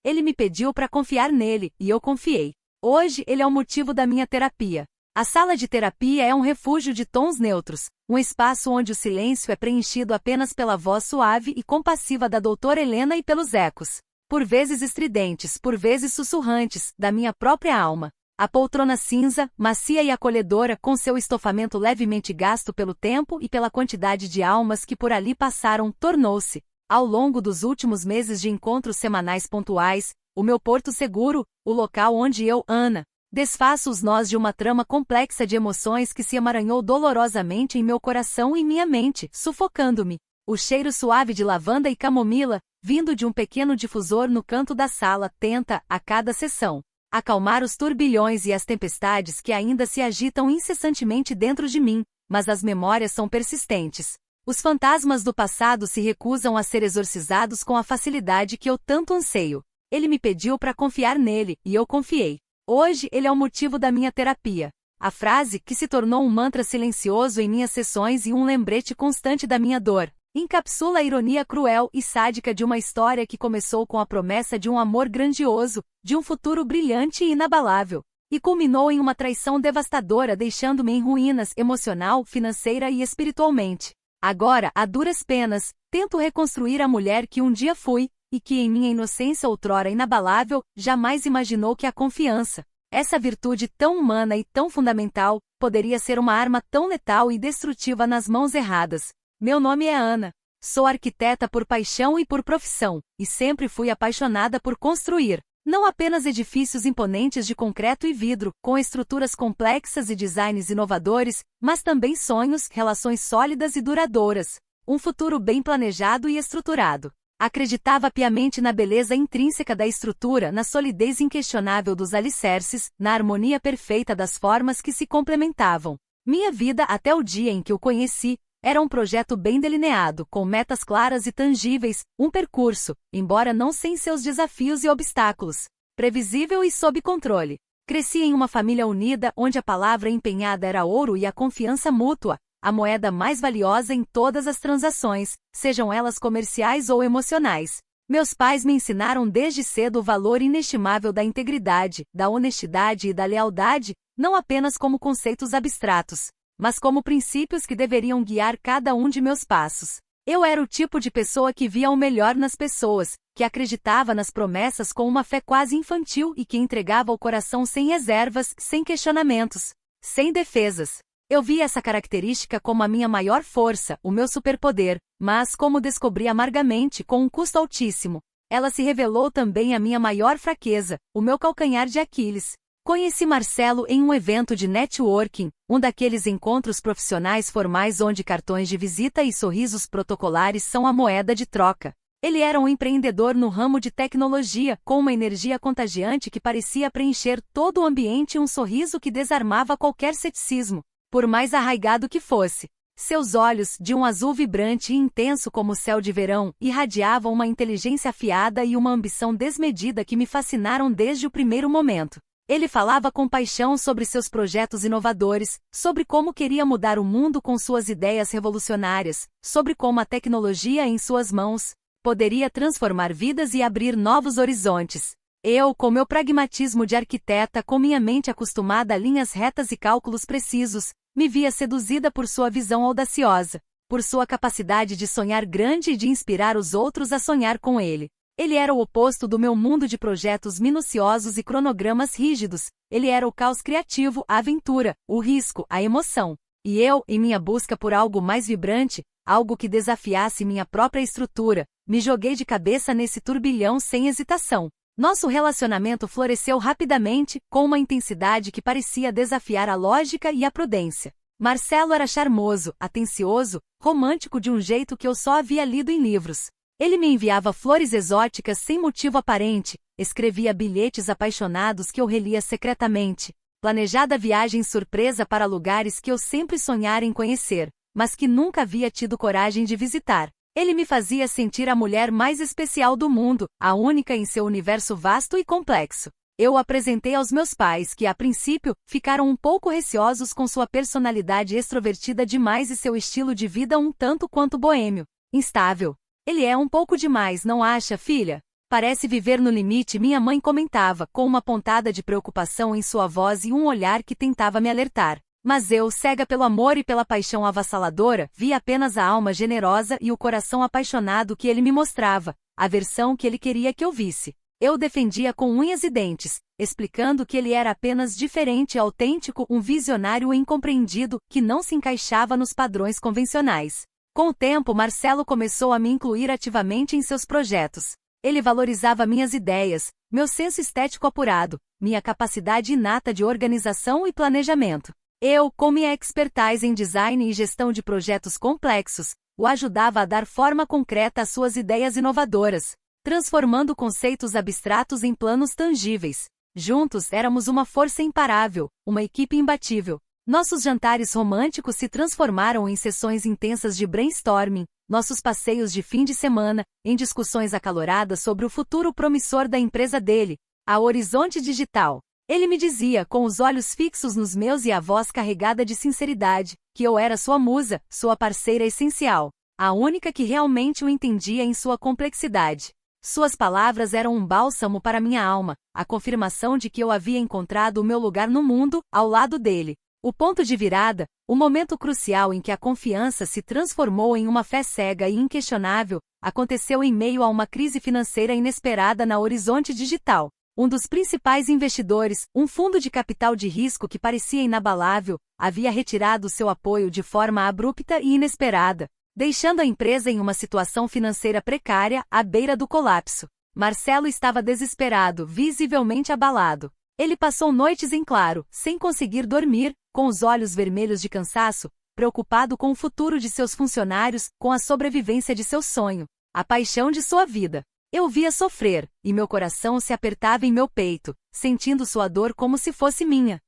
Ele me pediu para confiar nele, e eu confiei. Hoje ele é o motivo da minha terapia. A sala de terapia é um refúgio de tons neutros, um espaço onde o silêncio é preenchido apenas pela voz suave e compassiva da doutora Helena e pelos ecos, por vezes estridentes, por vezes sussurrantes, da minha própria alma. A poltrona cinza, macia e acolhedora, com seu estofamento levemente gasto pelo tempo e pela quantidade de almas que por ali passaram, tornou-se, ao longo dos últimos meses de encontros semanais pontuais, o meu porto seguro, o local onde eu, Ana, desfaço os nós de uma trama complexa de emoções que se emaranhou dolorosamente em meu coração e minha mente, sufocando-me. O cheiro suave de lavanda e camomila, vindo de um pequeno difusor no canto da sala, tenta, a cada sessão, acalmar os turbilhões e as tempestades que ainda se agitam incessantemente dentro de mim, mas as memórias são persistentes. Os fantasmas do passado se recusam a ser exorcizados com a facilidade que eu tanto anseio. Ele me pediu para confiar nele, e eu confiei. Hoje ele é o motivo da minha terapia. A frase, que se tornou um mantra silencioso em minhas sessões e um lembrete constante da minha dor, encapsula a ironia cruel e sádica de uma história que começou com a promessa de um amor grandioso, de um futuro brilhante e inabalável, e culminou em uma traição devastadora, deixando-me em ruínas emocional, financeira e espiritualmente. Agora, a duras penas, tento reconstruir a mulher que um dia fui, e que em minha inocência outrora inabalável, jamais imaginou que a confiança, essa virtude tão humana e tão fundamental, poderia ser uma arma tão letal e destrutiva nas mãos erradas. Meu nome é Ana. Sou arquiteta por paixão e por profissão, e sempre fui apaixonada por construir, não apenas edifícios imponentes de concreto e vidro, com estruturas complexas e designs inovadores, mas também sonhos, relações sólidas e duradouras, um futuro bem planejado e estruturado. Acreditava piamente na beleza intrínseca da estrutura, na solidez inquestionável dos alicerces, na harmonia perfeita das formas que se complementavam. Minha vida, até o dia em que o conheci, era um projeto bem delineado, com metas claras e tangíveis, um percurso, embora não sem seus desafios e obstáculos, previsível e sob controle. Cresci em uma família unida, onde a palavra empenhada era ouro e a confiança mútua, a moeda mais valiosa em todas as transações, sejam elas comerciais ou emocionais. Meus pais me ensinaram desde cedo o valor inestimável da integridade, da honestidade e da lealdade, não apenas como conceitos abstratos, mas como princípios que deveriam guiar cada um de meus passos. Eu era o tipo de pessoa que via o melhor nas pessoas, que acreditava nas promessas com uma fé quase infantil e que entregava o coração sem reservas, sem questionamentos, sem defesas. Eu vi essa característica como a minha maior força, o meu superpoder, mas, como descobri amargamente, com um custo altíssimo, ela se revelou também a minha maior fraqueza, o meu calcanhar de Aquiles. Conheci Marcelo em um evento de networking, um daqueles encontros profissionais formais onde cartões de visita e sorrisos protocolares são a moeda de troca. Ele era um empreendedor no ramo de tecnologia, com uma energia contagiante que parecia preencher todo o ambiente e um sorriso que desarmava qualquer ceticismo, por mais arraigado que fosse. Seus olhos, de um azul vibrante e intenso como o céu de verão, irradiavam uma inteligência afiada e uma ambição desmedida que me fascinaram desde o primeiro momento. Ele falava com paixão sobre seus projetos inovadores, sobre como queria mudar o mundo com suas ideias revolucionárias, sobre como a tecnologia em suas mãos poderia transformar vidas e abrir novos horizontes. Eu, com meu pragmatismo de arquiteta, com minha mente acostumada a linhas retas e cálculos precisos, me via seduzida por sua visão audaciosa, por sua capacidade de sonhar grande e de inspirar os outros a sonhar com ele. Ele era o oposto do meu mundo de projetos minuciosos e cronogramas rígidos. Ele era o caos criativo, a aventura, o risco, a emoção. E eu, em minha busca por algo mais vibrante, algo que desafiasse minha própria estrutura, me joguei de cabeça nesse turbilhão sem hesitação. Nosso relacionamento floresceu rapidamente, com uma intensidade que parecia desafiar a lógica e a prudência. Marcelo era charmoso, atencioso, romântico de um jeito que eu só havia lido em livros. Ele me enviava flores exóticas sem motivo aparente, escrevia bilhetes apaixonados que eu relia secretamente, planejada viagem surpresa para lugares que eu sempre sonhara em conhecer, mas que nunca havia tido coragem de visitar. Ele me fazia sentir a mulher mais especial do mundo, a única em seu universo vasto e complexo. Eu o apresentei aos meus pais que, a princípio, ficaram um pouco receosos com sua personalidade extrovertida demais e seu estilo de vida um tanto quanto boêmio, instável. Ele é um pouco demais, não acha, filha? Parece viver no limite, minha mãe comentava, com uma pontada de preocupação em sua voz e um olhar que tentava me alertar. Mas eu, cega pelo amor e pela paixão avassaladora, via apenas a alma generosa e o coração apaixonado que ele me mostrava, a versão que ele queria que eu visse. Eu o defendia com unhas e dentes, explicando que ele era apenas diferente e autêntico, um visionário incompreendido que não se encaixava nos padrões convencionais. Com o tempo, Marcelo começou a me incluir ativamente em seus projetos. Ele valorizava minhas ideias, meu senso estético apurado, minha capacidade inata de organização e planejamento. Eu, com minha expertise em design e gestão de projetos complexos, o ajudava a dar forma concreta às suas ideias inovadoras, transformando conceitos abstratos em planos tangíveis. Juntos éramos uma força imparável, uma equipe imbatível. Nossos jantares românticos se transformaram em sessões intensas de brainstorming, nossos passeios de fim de semana, em discussões acaloradas sobre o futuro promissor da empresa dele, a Horizonte Digital. Ele me dizia, com os olhos fixos nos meus e a voz carregada de sinceridade, que eu era sua musa, sua parceira essencial, a única que realmente o entendia em sua complexidade. Suas palavras eram um bálsamo para minha alma, a confirmação de que eu havia encontrado o meu lugar no mundo, ao lado dele. O ponto de virada, o momento crucial em que a confiança se transformou em uma fé cega e inquestionável, aconteceu em meio a uma crise financeira inesperada na Horizonte Digital. Um dos principais investidores, um fundo de capital de risco que parecia inabalável, havia retirado seu apoio de forma abrupta e inesperada, deixando a empresa em uma situação financeira precária, à beira do colapso. Marcelo estava desesperado, visivelmente abalado. Ele passou noites em claro, sem conseguir dormir, com os olhos vermelhos de cansaço, preocupado com o futuro de seus funcionários, com a sobrevivência de seu sonho, a paixão de sua vida. Eu via sofrer, e meu coração se apertava em meu peito, sentindo sua dor como se fosse minha.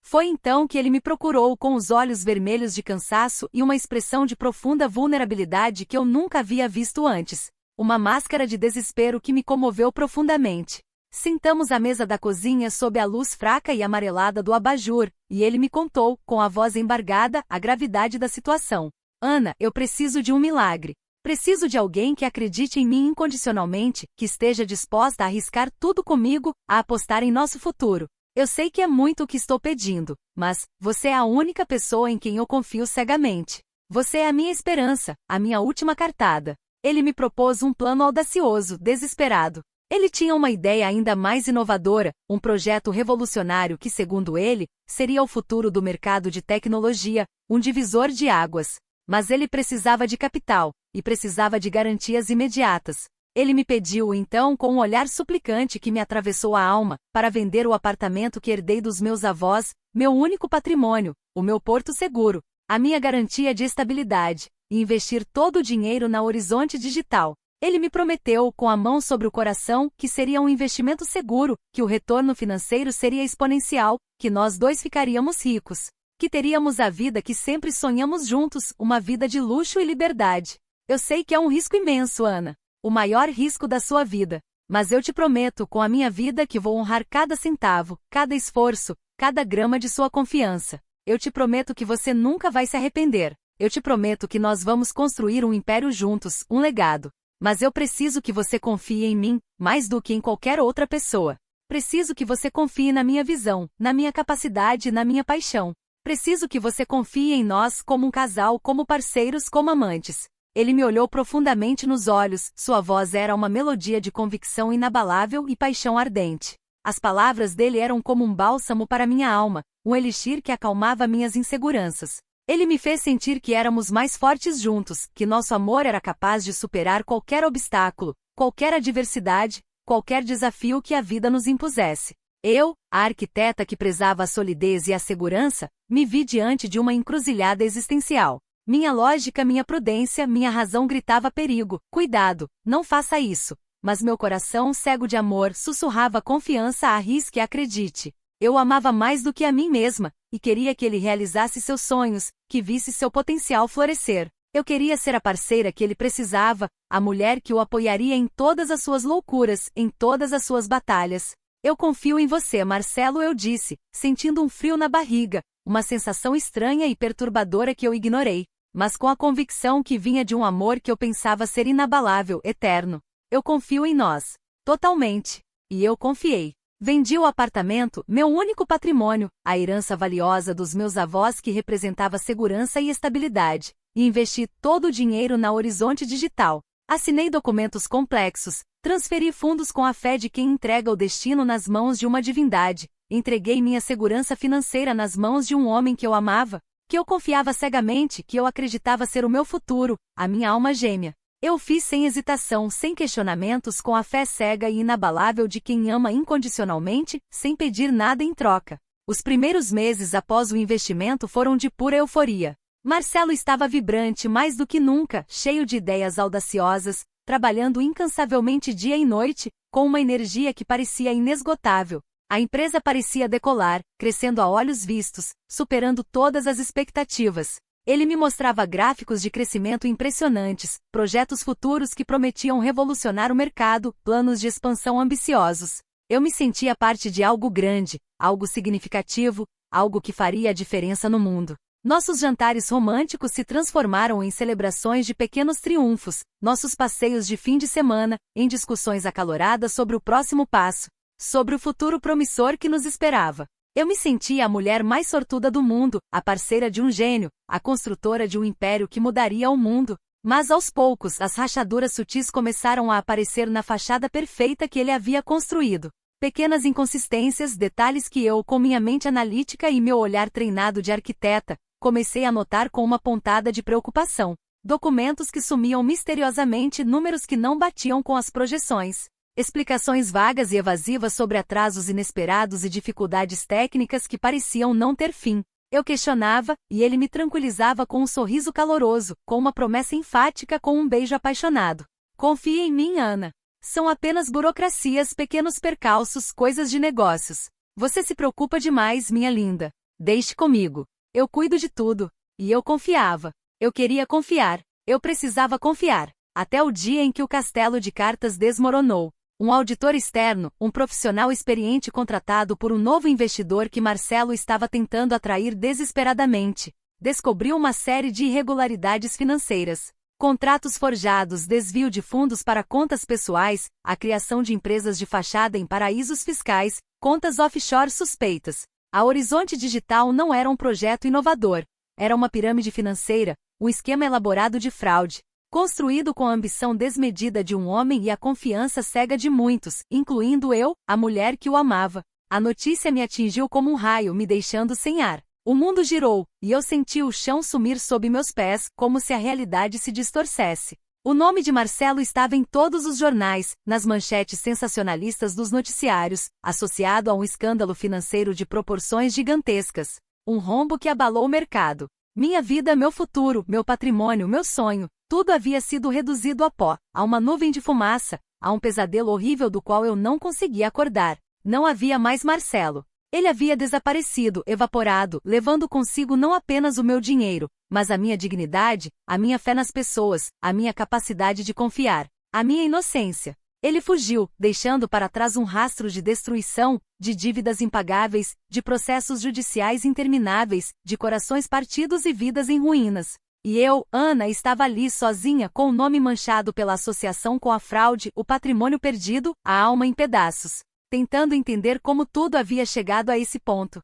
Foi então que ele me procurou com os olhos vermelhos de cansaço e uma expressão de profunda vulnerabilidade que eu nunca havia visto antes. Uma máscara de desespero que me comoveu profundamente. Sentamos à mesa da cozinha sob a luz fraca e amarelada do abajur, e ele me contou, com a voz embargada, a gravidade da situação. Ana, eu preciso de um milagre. Preciso de alguém que acredite em mim incondicionalmente, que esteja disposta a arriscar tudo comigo, a apostar em nosso futuro. Eu sei que é muito o que estou pedindo, mas você é a única pessoa em quem eu confio cegamente. Você é a minha esperança, a minha última cartada. Ele me propôs um plano audacioso, desesperado. Ele tinha uma ideia ainda mais inovadora, um projeto revolucionário que, segundo ele, seria o futuro do mercado de tecnologia, um divisor de águas. Mas ele precisava de capital, e precisava de garantias imediatas. Ele me pediu então com um olhar suplicante que me atravessou a alma, para vender o apartamento que herdei dos meus avós, meu único patrimônio, o meu porto seguro, a minha garantia de estabilidade, e investir todo o dinheiro na Horizonte Digital. Ele me prometeu, com a mão sobre o coração, que seria um investimento seguro, que o retorno financeiro seria exponencial, que nós dois ficaríamos ricos, que teríamos a vida que sempre sonhamos juntos, uma vida de luxo e liberdade. Eu sei que é um risco imenso, Ana. O maior risco da sua vida. Mas eu te prometo, com a minha vida, que vou honrar cada centavo, cada esforço, cada grama de sua confiança. Eu te prometo que você nunca vai se arrepender. Eu te prometo que nós vamos construir um império juntos, um legado. Mas eu preciso que você confie em mim, mais do que em qualquer outra pessoa. Preciso que você confie na minha visão, na minha capacidade e na minha paixão. Preciso que você confie em nós como um casal, como parceiros, como amantes. Ele me olhou profundamente nos olhos, sua voz era uma melodia de convicção inabalável e paixão ardente. As palavras dele eram como um bálsamo para minha alma, um elixir que acalmava minhas inseguranças. Ele me fez sentir que éramos mais fortes juntos, que nosso amor era capaz de superar qualquer obstáculo, qualquer adversidade, qualquer desafio que a vida nos impusesse. Eu, a arquiteta que prezava a solidez e a segurança, me vi diante de uma encruzilhada existencial. Minha lógica, minha prudência, minha razão gritava perigo, cuidado, não faça isso. Mas meu coração, cego de amor, sussurrava confiança, arrisque e acredite. Eu o amava mais do que a mim mesma, e queria que ele realizasse seus sonhos, que visse seu potencial florescer. Eu queria ser a parceira que ele precisava, a mulher que o apoiaria em todas as suas loucuras, em todas as suas batalhas. Eu confio em você, Marcelo, eu disse, sentindo um frio na barriga, uma sensação estranha e perturbadora que eu ignorei, mas com a convicção que vinha de um amor que eu pensava ser inabalável, eterno. Eu confio em nós. Totalmente. E eu confiei. Vendi o apartamento, meu único patrimônio, a herança valiosa dos meus avós que representava segurança e estabilidade, e investi todo o dinheiro na Horizonte Digital. Assinei documentos complexos, transferi fundos com a fé de quem entrega o destino nas mãos de uma divindade, entreguei minha segurança financeira nas mãos de um homem que eu amava, que eu confiava cegamente, que eu acreditava ser o meu futuro, a minha alma gêmea. Eu fiz sem hesitação, sem questionamentos, com a fé cega e inabalável de quem ama incondicionalmente, sem pedir nada em troca. Os primeiros meses após o investimento foram de pura euforia. Marcelo estava vibrante mais do que nunca, cheio de ideias audaciosas, trabalhando incansavelmente dia e noite, com uma energia que parecia inesgotável. A empresa parecia decolar, crescendo a olhos vistos, superando todas as expectativas. Ele me mostrava gráficos de crescimento impressionantes, projetos futuros que prometiam revolucionar o mercado, planos de expansão ambiciosos. Eu me sentia parte de algo grande, algo significativo, algo que faria a diferença no mundo. Nossos jantares românticos se transformaram em celebrações de pequenos triunfos, nossos passeios de fim de semana, em discussões acaloradas sobre o próximo passo, sobre o futuro promissor que nos esperava. Eu me sentia a mulher mais sortuda do mundo, a parceira de um gênio, a construtora de um império que mudaria o mundo. Mas aos poucos as rachaduras sutis começaram a aparecer na fachada perfeita que ele havia construído. Pequenas inconsistências, detalhes que eu, com minha mente analítica e meu olhar treinado de arquiteta, comecei a notar com uma pontada de preocupação. Documentos que sumiam misteriosamente, números que não batiam com as projeções. Explicações vagas e evasivas sobre atrasos inesperados e dificuldades técnicas que pareciam não ter fim. Eu questionava, e ele me tranquilizava com um sorriso caloroso, com uma promessa enfática, com um beijo apaixonado. Confie em mim, Ana. São apenas burocracias, pequenos percalços, coisas de negócios. Você se preocupa demais, minha linda. Deixe comigo. Eu cuido de tudo. E eu confiava. Eu queria confiar. Eu precisava confiar. Até o dia em que o castelo de cartas desmoronou. Um auditor externo, um profissional experiente contratado por um novo investidor que Marcelo estava tentando atrair desesperadamente, descobriu uma série de irregularidades financeiras. Contratos forjados, desvio de fundos para contas pessoais, a criação de empresas de fachada em paraísos fiscais, contas offshore suspeitas. A Horizonte Digital não era um projeto inovador. Era uma pirâmide financeira, um esquema elaborado de fraude. Construído com a ambição desmedida de um homem e a confiança cega de muitos, incluindo eu, a mulher que o amava. A notícia me atingiu como um raio, me deixando sem ar. O mundo girou, e eu senti o chão sumir sob meus pés, como se a realidade se distorcesse. O nome de Marcelo estava em todos os jornais, nas manchetes sensacionalistas dos noticiários, associado a um escândalo financeiro de proporções gigantescas. Um rombo que abalou o mercado. Minha vida, meu futuro, meu patrimônio, meu sonho. Tudo havia sido reduzido a pó, a uma nuvem de fumaça, a um pesadelo horrível do qual eu não conseguia acordar. Não havia mais Marcelo. Ele havia desaparecido, evaporado, levando consigo não apenas o meu dinheiro, mas a minha dignidade, a minha fé nas pessoas, a minha capacidade de confiar, a minha inocência. Ele fugiu, deixando para trás um rastro de destruição, de dívidas impagáveis, de processos judiciais intermináveis, de corações partidos e vidas em ruínas. E eu, Ana, estava ali sozinha com o nome manchado pela associação com a fraude, o patrimônio perdido, a alma em pedaços, tentando entender como tudo havia chegado a esse ponto.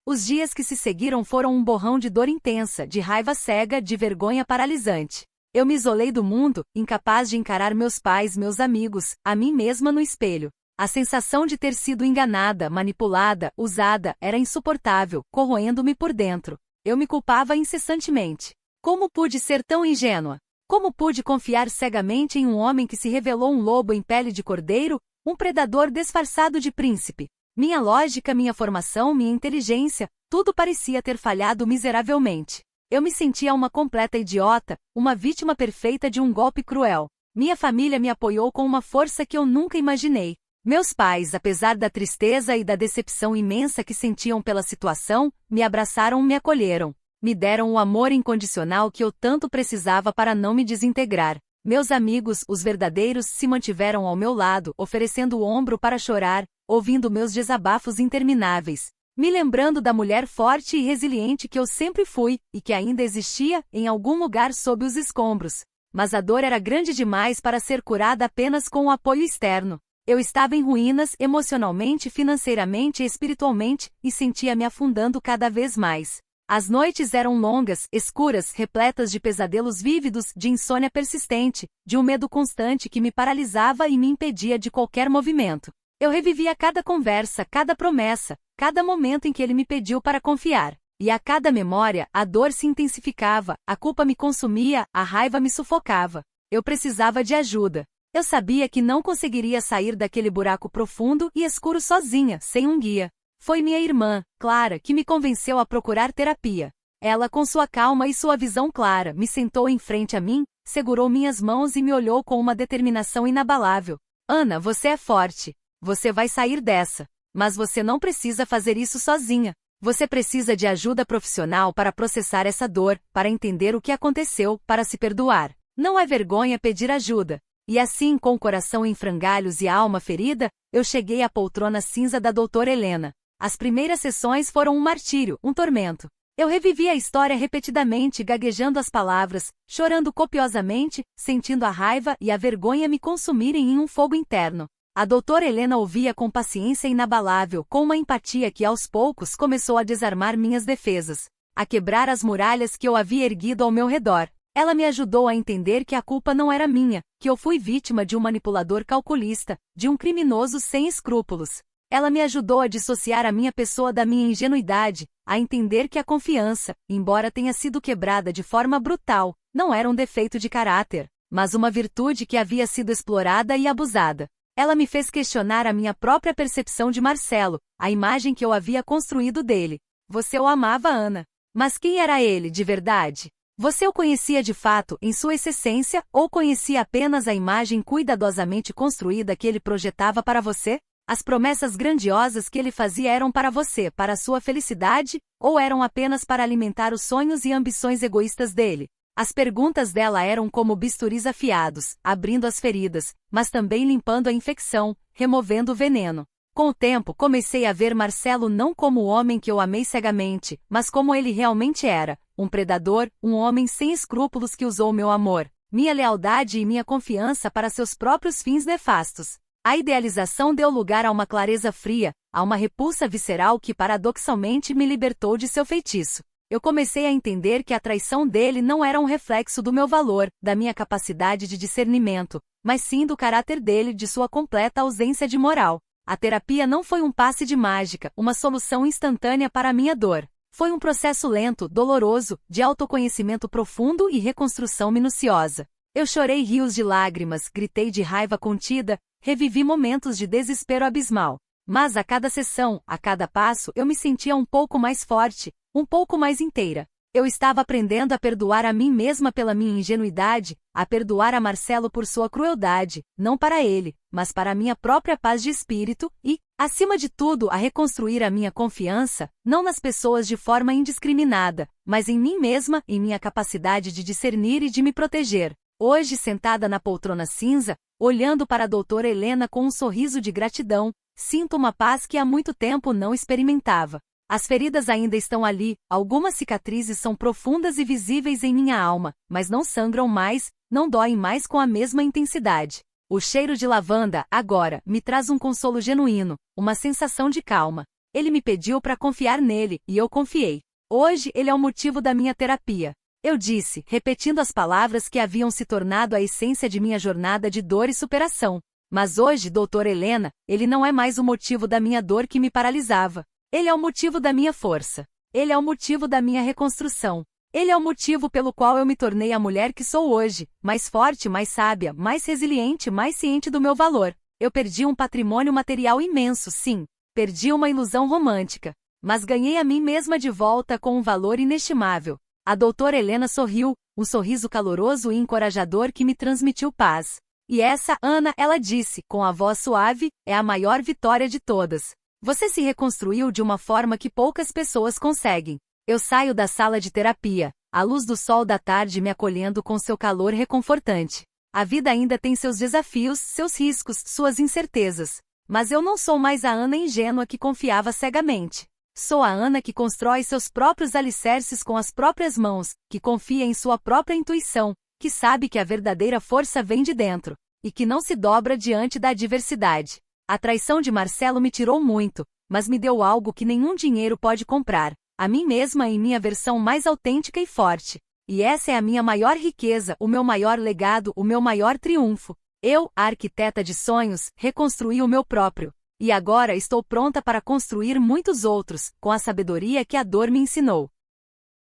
Os dias que se seguiram foram um borrão de dor intensa, de raiva cega, de vergonha paralisante. Eu me isolei do mundo, incapaz de encarar meus pais, meus amigos, a mim mesma no espelho. A sensação de ter sido enganada, manipulada, usada, era insuportável, corroendo-me por dentro. Eu me culpava incessantemente. Como pude ser tão ingênua? Como pude confiar cegamente em um homem que se revelou um lobo em pele de cordeiro, um predador disfarçado de príncipe? Minha lógica, minha formação, minha inteligência, tudo parecia ter falhado miseravelmente. Eu me sentia uma completa idiota, uma vítima perfeita de um golpe cruel. Minha família me apoiou com uma força que eu nunca imaginei. Meus pais, apesar da tristeza e da decepção imensa que sentiam pela situação, me abraçaram, me acolheram. Me deram o amor incondicional que eu tanto precisava para não me desintegrar. Meus amigos, os verdadeiros, se mantiveram ao meu lado, oferecendo o ombro para chorar, ouvindo meus desabafos intermináveis, me lembrando da mulher forte e resiliente que eu sempre fui, e que ainda existia, em algum lugar sob os escombros. Mas a dor era grande demais para ser curada apenas com o apoio externo. Eu estava em ruínas emocionalmente, financeiramente e espiritualmente, e sentia me afundando cada vez mais. As noites eram longas, escuras, repletas de pesadelos vívidos, de insônia persistente, de um medo constante que me paralisava e me impedia de qualquer movimento. Eu revivia cada conversa, cada promessa, cada momento em que ele me pediu para confiar. E a cada memória, a dor se intensificava, a culpa me consumia, a raiva me sufocava. Eu precisava de ajuda. Eu sabia que não conseguiria sair daquele buraco profundo e escuro sozinha, sem um guia. Foi minha irmã, Clara, que me convenceu a procurar terapia. Ela, com sua calma e sua visão clara, me sentou em frente a mim, segurou minhas mãos e me olhou com uma determinação inabalável. Ana, você é forte. Você vai sair dessa. Mas você não precisa fazer isso sozinha. Você precisa de ajuda profissional para processar essa dor, para entender o que aconteceu, para se perdoar. Não é vergonha pedir ajuda. E assim, com o coração em frangalhos e a alma ferida, eu cheguei à poltrona cinza da doutora Helena. As primeiras sessões foram um martírio, um tormento. Eu revivi a história repetidamente, gaguejando as palavras, chorando copiosamente, sentindo a raiva e a vergonha me consumirem em um fogo interno. A doutora Helena ouvia com paciência inabalável, com uma empatia que aos poucos começou a desarmar minhas defesas, a quebrar as muralhas que eu havia erguido ao meu redor. Ela me ajudou a entender que a culpa não era minha, que eu fui vítima de um manipulador calculista, de um criminoso sem escrúpulos. Ela me ajudou a dissociar a minha pessoa da minha ingenuidade, a entender que a confiança, embora tenha sido quebrada de forma brutal, não era um defeito de caráter, mas uma virtude que havia sido explorada e abusada. Ela me fez questionar a minha própria percepção de Marcelo, a imagem que eu havia construído dele. Você o amava, Ana. Mas quem era ele de verdade? Você o conhecia de fato, em sua essência, ou conhecia apenas a imagem cuidadosamente construída que ele projetava para você? As promessas grandiosas que ele fazia eram para você, para a sua felicidade, ou eram apenas para alimentar os sonhos e ambições egoístas dele? As perguntas dela eram como bisturis afiados, abrindo as feridas, mas também limpando a infecção, removendo o veneno. Com o tempo, comecei a ver Marcelo não como o homem que eu amei cegamente, mas como ele realmente era, um predador, um homem sem escrúpulos que usou meu amor, minha lealdade e minha confiança para seus próprios fins nefastos. A idealização deu lugar a uma clareza fria, a uma repulsa visceral que paradoxalmente me libertou de seu feitiço. Eu comecei a entender que a traição dele não era um reflexo do meu valor, da minha capacidade de discernimento, mas sim do caráter dele, de sua completa ausência de moral. A terapia não foi um passe de mágica, uma solução instantânea para a minha dor. Foi um processo lento, doloroso, de autoconhecimento profundo e reconstrução minuciosa. Eu chorei rios de lágrimas, gritei de raiva contida, revivi momentos de desespero abismal. Mas a cada sessão, a cada passo, eu me sentia um pouco mais forte, um pouco mais inteira. Eu estava aprendendo a perdoar a mim mesma pela minha ingenuidade, a perdoar a Marcelo por sua crueldade, não para ele, mas para a minha própria paz de espírito e, acima de tudo, a reconstruir a minha confiança, não nas pessoas de forma indiscriminada, mas em mim mesma, em minha capacidade de discernir e de me proteger. Hoje, sentada na poltrona cinza, olhando para a doutora Helena com um sorriso de gratidão, sinto uma paz que há muito tempo não experimentava. As feridas ainda estão ali, algumas cicatrizes são profundas e visíveis em minha alma, mas não sangram mais, não doem mais com a mesma intensidade. O cheiro de lavanda, agora, me traz um consolo genuíno, uma sensação de calma. Ele me pediu para confiar nele, e eu confiei. Hoje ele é o motivo da minha terapia. Eu disse, repetindo as palavras que haviam se tornado a essência de minha jornada de dor e superação. Mas hoje, doutora Helena, ele não é mais o motivo da minha dor que me paralisava. Ele é o motivo da minha força. Ele é o motivo da minha reconstrução. Ele é o motivo pelo qual eu me tornei a mulher que sou hoje, mais forte, mais sábia, mais resiliente, mais ciente do meu valor. Eu perdi um patrimônio material imenso, sim. Perdi uma ilusão romântica. Mas ganhei a mim mesma de volta com um valor inestimável. A doutora Helena sorriu, um sorriso caloroso e encorajador que me transmitiu paz. E essa, Ana, ela disse, com a voz suave, é a maior vitória de todas. Você se reconstruiu de uma forma que poucas pessoas conseguem. Eu saio da sala de terapia, a luz do sol da tarde me acolhendo com seu calor reconfortante. A vida ainda tem seus desafios, seus riscos, suas incertezas. Mas eu não sou mais a Ana ingênua que confiava cegamente. Sou a Ana que constrói seus próprios alicerces com as próprias mãos, que confia em sua própria intuição, que sabe que a verdadeira força vem de dentro. e que não se dobra diante da adversidade. A traição de Marcelo me tirou muito, mas me deu algo que nenhum dinheiro pode comprar, a mim mesma em minha versão mais autêntica e forte. E essa é a minha maior riqueza, o meu maior legado, o meu maior triunfo. Eu, a arquiteta de sonhos, reconstruí o meu próprio. E agora estou pronta para construir muitos outros, com a sabedoria que a dor me ensinou.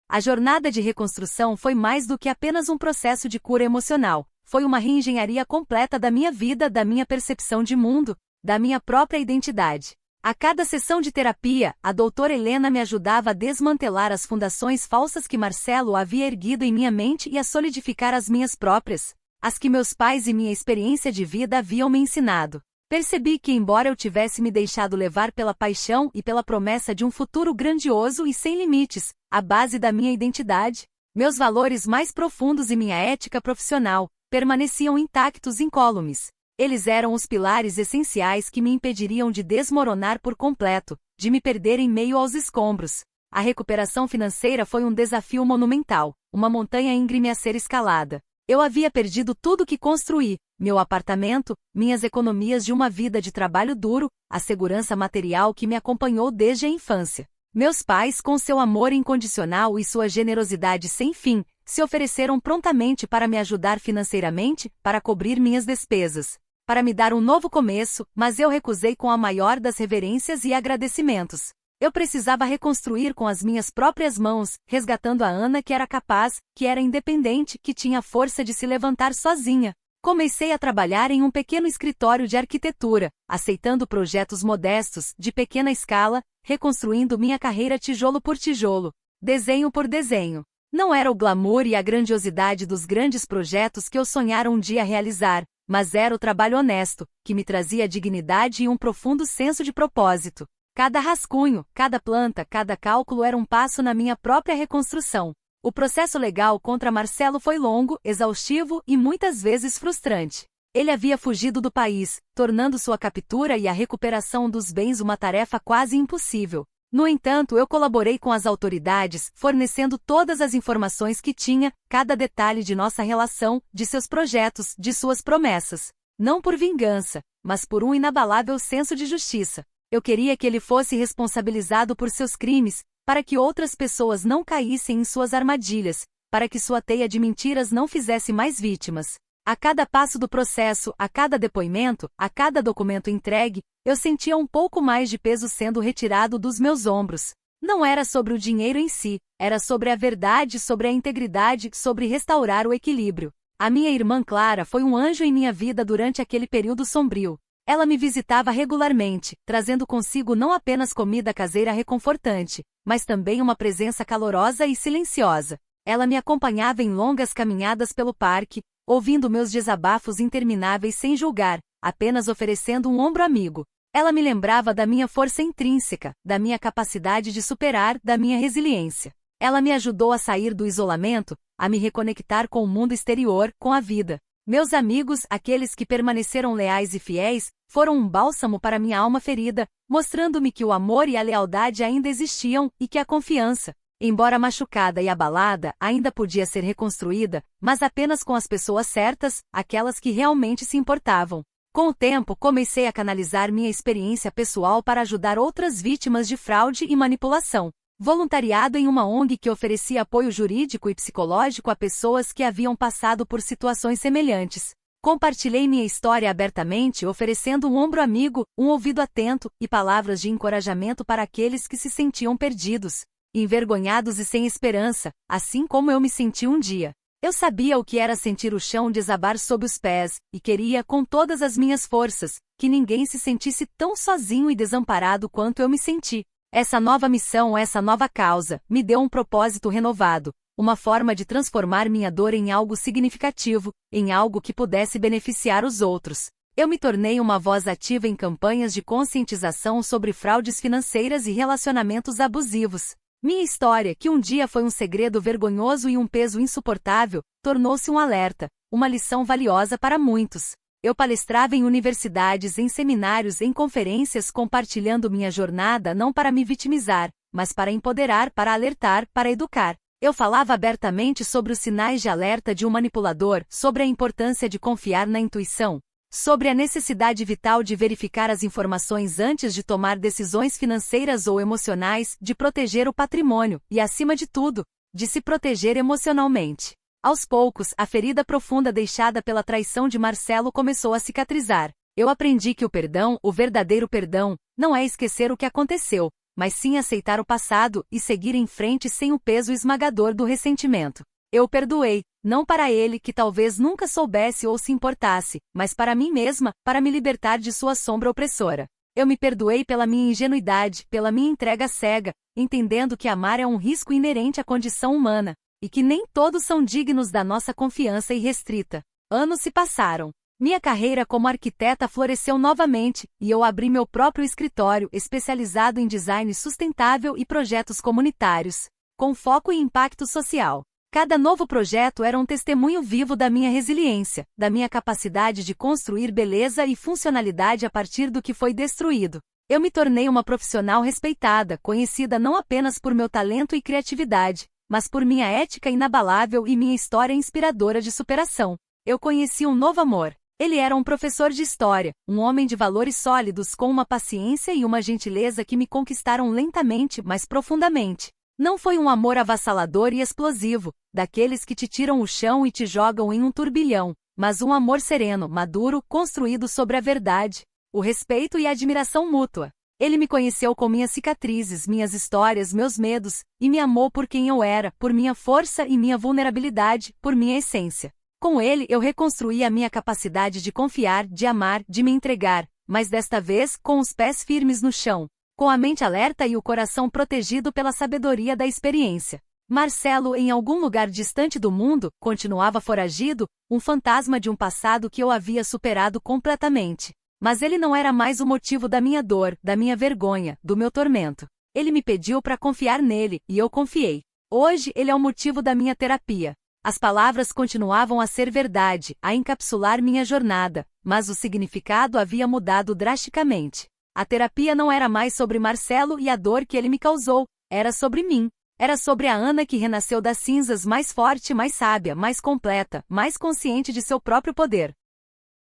A jornada de reconstrução foi mais do que apenas um processo de cura emocional. Foi uma reengenharia completa da minha vida, da minha percepção de mundo, da minha própria identidade. A cada sessão de terapia, a doutora Helena me ajudava a desmantelar as fundações falsas que Marcelo havia erguido em minha mente e a solidificar as minhas próprias, as que meus pais e minha experiência de vida haviam me ensinado. Percebi que, embora eu tivesse me deixado levar pela paixão e pela promessa de um futuro grandioso e sem limites, a base da minha identidade, meus valores mais profundos e minha ética profissional, permaneciam intactos incólumes. Eles eram os pilares essenciais que me impediriam de desmoronar por completo, de me perder em meio aos escombros. A recuperação financeira foi um desafio monumental, uma montanha íngreme a ser escalada. Eu havia perdido tudo que construí, meu apartamento, minhas economias de uma vida de trabalho duro, a segurança material que me acompanhou desde a infância. Meus pais, com seu amor incondicional e sua generosidade sem fim, se ofereceram prontamente para me ajudar financeiramente, para cobrir minhas despesas, para me dar um novo começo, mas eu recusei com a maior das reverências e agradecimentos. Eu precisava reconstruir com as minhas próprias mãos, resgatando a Ana que era capaz, que era independente, que tinha força de se levantar sozinha. Comecei a trabalhar em um pequeno escritório de arquitetura, aceitando projetos modestos, de pequena escala, reconstruindo minha carreira tijolo por tijolo, desenho por desenho. Não era o glamour e a grandiosidade dos grandes projetos que eu sonhara um dia realizar, mas era o trabalho honesto, que me trazia dignidade e um profundo senso de propósito. Cada rascunho, cada planta, cada cálculo era um passo na minha própria reconstrução. O processo legal contra Marcelo foi longo, exaustivo e muitas vezes frustrante. Ele havia fugido do país, tornando sua captura e a recuperação dos bens uma tarefa quase impossível. No entanto, eu colaborei com as autoridades, fornecendo todas as informações que tinha, cada detalhe de nossa relação, de seus projetos, de suas promessas. Não por vingança, mas por um inabalável senso de justiça. Eu queria que ele fosse responsabilizado por seus crimes, para que outras pessoas não caíssem em suas armadilhas, para que sua teia de mentiras não fizesse mais vítimas. A cada passo do processo, a cada depoimento, a cada documento entregue, eu sentia um pouco mais de peso sendo retirado dos meus ombros. Não era sobre o dinheiro em si, era sobre a verdade, sobre a integridade, sobre restaurar o equilíbrio. A minha irmã Clara foi um anjo em minha vida durante aquele período sombrio. Ela me visitava regularmente, trazendo consigo não apenas comida caseira reconfortante, mas também uma presença calorosa e silenciosa. Ela me acompanhava em longas caminhadas pelo parque, ouvindo meus desabafos intermináveis sem julgar, apenas oferecendo um ombro amigo. Ela me lembrava da minha força intrínseca, da minha capacidade de superar, da minha resiliência. Ela me ajudou a sair do isolamento, a me reconectar com o mundo exterior, com a vida. Meus amigos, aqueles que permaneceram leais e fiéis, foram um bálsamo para minha alma ferida, mostrando-me que o amor e a lealdade ainda existiam e que a confiança, embora machucada e abalada, ainda podia ser reconstruída, mas apenas com as pessoas certas, aquelas que realmente se importavam. Com o tempo, comecei a canalizar minha experiência pessoal para ajudar outras vítimas de fraude e manipulação. Voluntariado em uma ONG que oferecia apoio jurídico e psicológico a pessoas que haviam passado por situações semelhantes. Compartilhei minha história abertamente, oferecendo um ombro amigo, um ouvido atento e palavras de encorajamento para aqueles que se sentiam perdidos, envergonhados e sem esperança, assim como eu me senti um dia. Eu sabia o que era sentir o chão desabar sob os pés, e queria, com todas as minhas forças, que ninguém se sentisse tão sozinho e desamparado quanto eu me senti. Essa nova missão, essa nova causa, me deu um propósito renovado, uma forma de transformar minha dor em algo significativo, em algo que pudesse beneficiar os outros. Eu me tornei uma voz ativa em campanhas de conscientização sobre fraudes financeiras e relacionamentos abusivos. Minha história, que um dia foi um segredo vergonhoso e um peso insuportável, tornou-se um alerta, uma lição valiosa para muitos. Eu palestrava em universidades, em seminários, em conferências, compartilhando minha jornada não para me vitimizar, mas para empoderar, para alertar, para educar. Eu falava abertamente sobre os sinais de alerta de um manipulador, sobre a importância de confiar na intuição, sobre a necessidade vital de verificar as informações antes de tomar decisões financeiras ou emocionais, de proteger o patrimônio e, acima de tudo, de se proteger emocionalmente. Aos poucos, a ferida profunda deixada pela traição de Marcelo começou a cicatrizar. Eu aprendi que o perdão, o verdadeiro perdão, não é esquecer o que aconteceu, mas sim aceitar o passado e seguir em frente sem o peso esmagador do ressentimento. Eu perdoei, não para ele que talvez nunca soubesse ou se importasse, mas para mim mesma, para me libertar de sua sombra opressora. Eu me perdoei pela minha ingenuidade, pela minha entrega cega, entendendo que amar é um risco inerente à condição humana, e que nem todos são dignos da nossa confiança irrestrita. Anos se passaram. Minha carreira como arquiteta floresceu novamente, e eu abri meu próprio escritório especializado em design sustentável e projetos comunitários, com foco em impacto social. Cada novo projeto era um testemunho vivo da minha resiliência, da minha capacidade de construir beleza e funcionalidade a partir do que foi destruído. Eu me tornei uma profissional respeitada, conhecida não apenas por meu talento e criatividade, mas por minha ética inabalável e minha história inspiradora de superação. Eu conheci um novo amor. Ele era um professor de história, um homem de valores sólidos com uma paciência e uma gentileza que me conquistaram lentamente, mas profundamente. Não foi um amor avassalador e explosivo, daqueles que te tiram o chão e te jogam em um turbilhão, mas um amor sereno, maduro, construído sobre a verdade, o respeito e a admiração mútua. Ele me conheceu com minhas cicatrizes, minhas histórias, meus medos, e me amou por quem eu era, por minha força e minha vulnerabilidade, por minha essência. Com ele eu reconstruí a minha capacidade de confiar, de amar, de me entregar, mas desta vez com os pés firmes no chão, com a mente alerta e o coração protegido pela sabedoria da experiência. Marcelo, em algum lugar distante do mundo, continuava foragido, um fantasma de um passado que eu havia superado completamente. Mas ele não era mais o motivo da minha dor, da minha vergonha, do meu tormento. Ele me pediu para confiar nele, e eu confiei. Hoje ele é o motivo da minha terapia. As palavras continuavam a ser verdade, a encapsular minha jornada, mas o significado havia mudado drasticamente. A terapia não era mais sobre Marcelo e a dor que ele me causou, era sobre mim. Era sobre a Ana que renasceu das cinzas, mais forte, mais sábia, mais completa, mais consciente de seu próprio poder.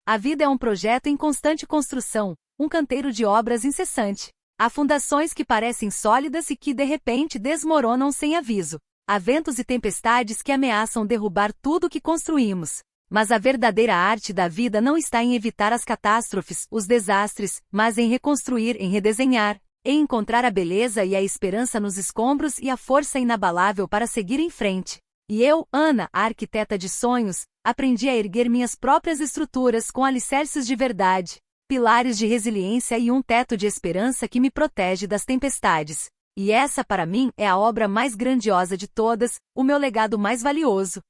A vida é um projeto em constante construção, um canteiro de obras incessante. Há fundações que parecem sólidas e que de repente desmoronam sem aviso. Há ventos e tempestades que ameaçam derrubar tudo o que construímos. Mas a verdadeira arte da vida não está em evitar as catástrofes, os desastres, mas em reconstruir, em redesenhar, em encontrar a beleza e a esperança nos escombros e a força inabalável para seguir em frente. E eu, Ana, a arquiteta de sonhos, aprendi a erguer minhas próprias estruturas com alicerces de verdade, pilares de resiliência e um teto de esperança que me protege das tempestades. E essa, para mim, é a obra mais grandiosa de todas, o meu legado mais valioso.